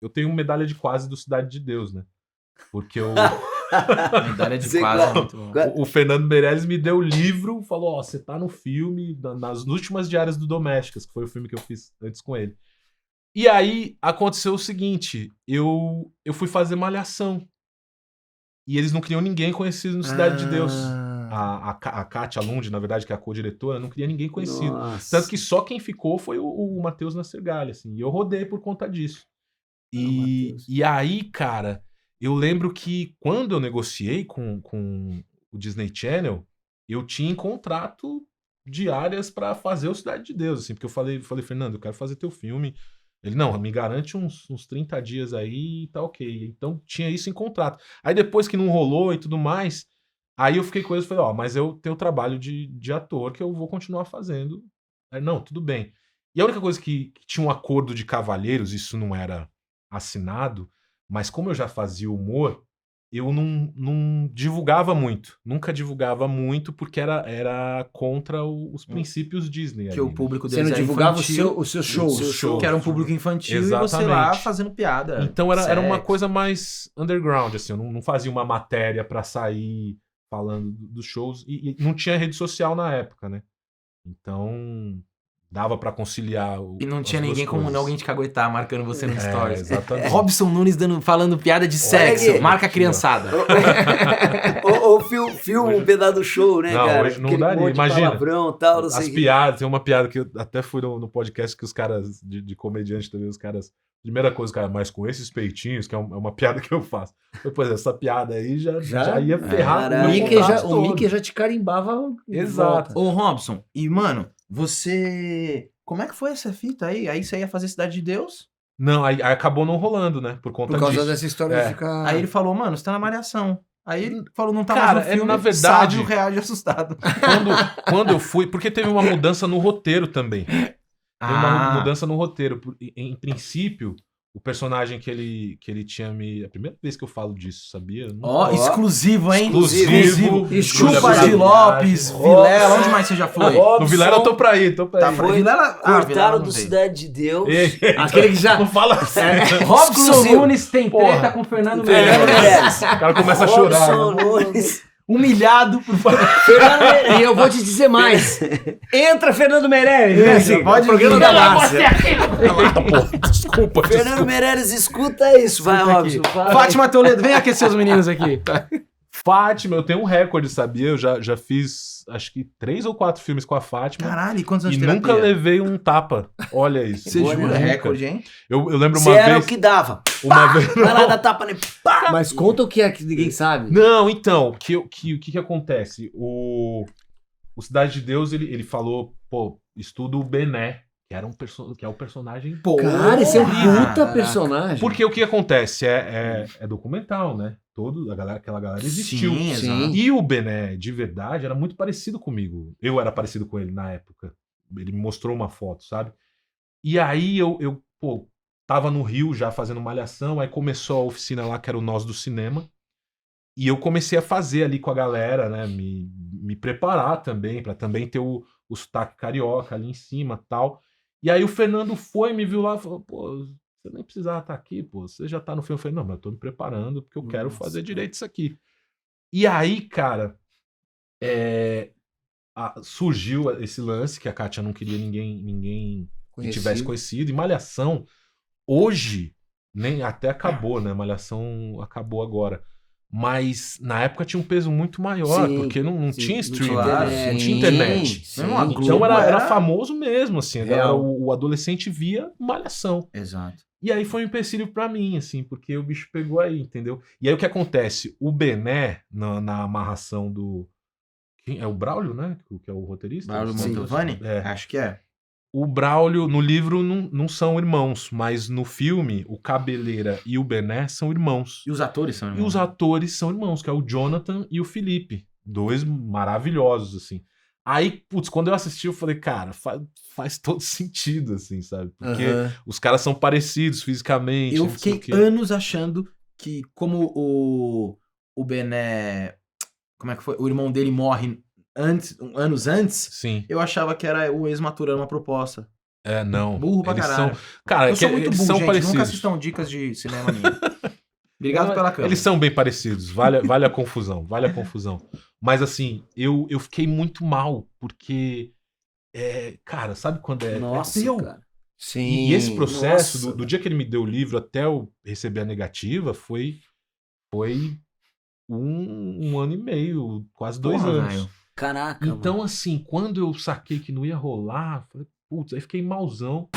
eu tenho medalha de quase do Cidade de Deus, né? Porque eu... Medalha de Sei quase, qual. muito bom. O Fernando Meirelles me deu o livro, falou, ó, você tá no filme, nas últimas diárias do Domésticas, que foi o filme que eu fiz antes com ele. E aí, aconteceu o seguinte, eu fui fazer Malhação. E eles não queriam ninguém conhecido no Cidade de Deus. A Kátia Lund, na verdade, que é a co-diretora, não queria ninguém conhecido. Nossa. Tanto que só quem ficou foi o Matheus Nascergalli, assim. E eu rodei por conta disso. E aí, cara, eu lembro que quando eu negociei com o Disney Channel, eu tinha em contrato diárias pra fazer o Cidade de Deus, assim. Porque eu falei, Fernando, eu quero fazer teu filme. Ele, não, me garante uns 30 dias aí e tá ok. Então tinha isso em contrato. Aí depois que não rolou e tudo mais, aí eu fiquei com eles e falei, ó, mas eu tenho trabalho de ator que eu vou continuar fazendo. Aí, não, tudo bem. E a única coisa que tinha um acordo de cavalheiros, isso não era assinado, mas como eu já fazia humor, eu não divulgava muito. Nunca divulgava muito porque era contra os princípios Disney. Que ali, o né? público Você deles não é divulgava infantil, os seus shows. Seu show. que era um público infantil, e você Exatamente. lá fazendo piada. Então era uma sexo. coisa mais underground, assim, eu não fazia uma matéria pra sair falando dos shows e não tinha rede social na época, né? Então dava pra conciliar E não as tinha duas ninguém como coisas. alguém te caguetar marcando você no É, stories. exatamente. Robson Nunes falando piada de sexo. aqui. Marca a criançada. Ou filma um pedaço do show, né, Não, cara? hoje não Aquele daria. monte de Imagina. palavrão, tal, não sei As o quê. piadas, tem uma piada que eu até fui no podcast que os caras de comediante também, os caras. Primeira coisa, cara, mas com esses peitinhos, que é uma piada que eu faço. Depois, essa piada aí já ia ferrar Caralho. o meu contrato O todo. Mickey já te carimbava. de Exato. volta. Ô, Robson, e mano, você... Como é que foi essa fita aí? Aí você ia fazer Cidade de Deus? Não, aí acabou não rolando, né? Por conta Por causa disso. dessa história É. de ficar. Aí ele falou, mano, você tá na Malhação. Aí ele falou, não tá Cara, mais no filme, na verdade- Sádio reage assustado. Quando eu fui. Porque teve uma mudança no roteiro também. Teve uma mudança no roteiro. Em princípio, o personagem que ele tinha me. É a primeira vez que eu falo disso, sabia? Eu não- Ó, exclusivo, hein? Exclusivo. E Chupa Exclusivo. de Lopes, Vilela, onde mais você já foi? No Vilela eu tô pra ir, Tá, pra ir. foi Vilela? Vilela Cortaram não do veio. Cidade de Deus. Aquele que já... Não fala assim. Robson Exclusivo. Nunes tem Porra. treta com Fernando Fernando Meirelles. Meirelles. O cara começa a chorar. Robson né? Nunes. Humilhado por Fernando Meirelles. E eu vou te dizer mais. Entra Fernando Meirelles. né, assim, pode o programa vir. da Márcia. Eita, porra, desculpa. Fernando Meirelles, escuta isso. Vai, Robson. fala aí. Fátima Toledo, vem aquecer os meninos aqui. Fátima, eu tenho um recorde, sabia? Eu já fiz, acho que 3 ou 4 filmes com a Fátima. Caralho, e quantos anos E de nunca terapia? levei um tapa. Olha isso. Você Olha, jura? nunca. Recorde, hein? Eu lembro Você uma era vez. o que dava. Uma vez. Vai lá, dá tapa nele. Pá. Mas conta o que é que ninguém sabe. Não, então, o que acontece? O Cidade de Deus, ele falou, pô, estuda o Bené, que é o personagem. Pô, Cara, esse é um porra. puta personagem. Porque o que acontece? É documental, né? Aquela galera existiu. Sim, Sim. exato. E o Bené, de verdade, era muito parecido comigo. Eu era parecido com ele na época. Ele me mostrou uma foto, sabe? E aí eu tava no Rio já fazendo Malhação, aí começou a oficina lá, que era o Nós do Cinema. E eu comecei a fazer ali com a galera, né? Me preparar também, pra também ter o sotaque carioca ali em cima e tal. E aí o Fernando foi, me viu lá e falou, pô, você nem precisava estar aqui, pô, você já tá no filme. Eu falei, não, mas eu tô me preparando porque eu quero fazer direito isso aqui. E aí, cara, surgiu esse lance que a Kátia não queria ninguém que tivesse conhecido. E Malhação, hoje, nem até acabou, né? Malhação acabou agora. Mas na época tinha um peso muito maior, Sim, porque não sim, tinha não streaming, tinha não tinha internet. Sim, Não, a sim. Globo Então era era famoso mesmo, assim. Real. O adolescente via Malhação. Exato. E aí foi um empecilho pra mim, assim, porque o bicho pegou aí, entendeu? E aí o que acontece? O Bené, na amarração do... Quem? É o Braulio, né? Que é o roteirista? Braulio Sim. Mantovani? É. Acho que é. O Braulio, no livro, não são irmãos, mas no filme, o Cabeleira e o Bené são irmãos. E os atores são E irmãos? os atores são irmãos, que é o Jonathan e o Felipe. 2 maravilhosos, assim. Aí, putz, quando eu assisti, eu falei, cara, faz todo sentido, assim, sabe? Porque os caras são parecidos fisicamente. Eu não sei fiquei o quê. anos achando que, como o Bené... Como é que foi? O irmão dele morre anos antes, Sim. eu achava que era o ex-maturando uma proposta. Não. Burro pra eles caralho. são. Cara, Eu sou muito eles burro, são gente. parecidos. Nunca assistam dicas de cinema minha. Obrigado pela câmera. Eles são bem parecidos, vale a confusão, vale a confusão. Mas assim, eu fiquei muito mal, porque, cara, sabe quando Nossa, teu? cara. Sim. E esse processo, nossa. do dia que ele me deu o livro até eu receber a negativa, foi um ano e meio, quase 2 Porra, anos. velho. Caraca, Então, mano. assim, quando eu saquei que não ia rolar, falei, putz, aí fiquei malzão.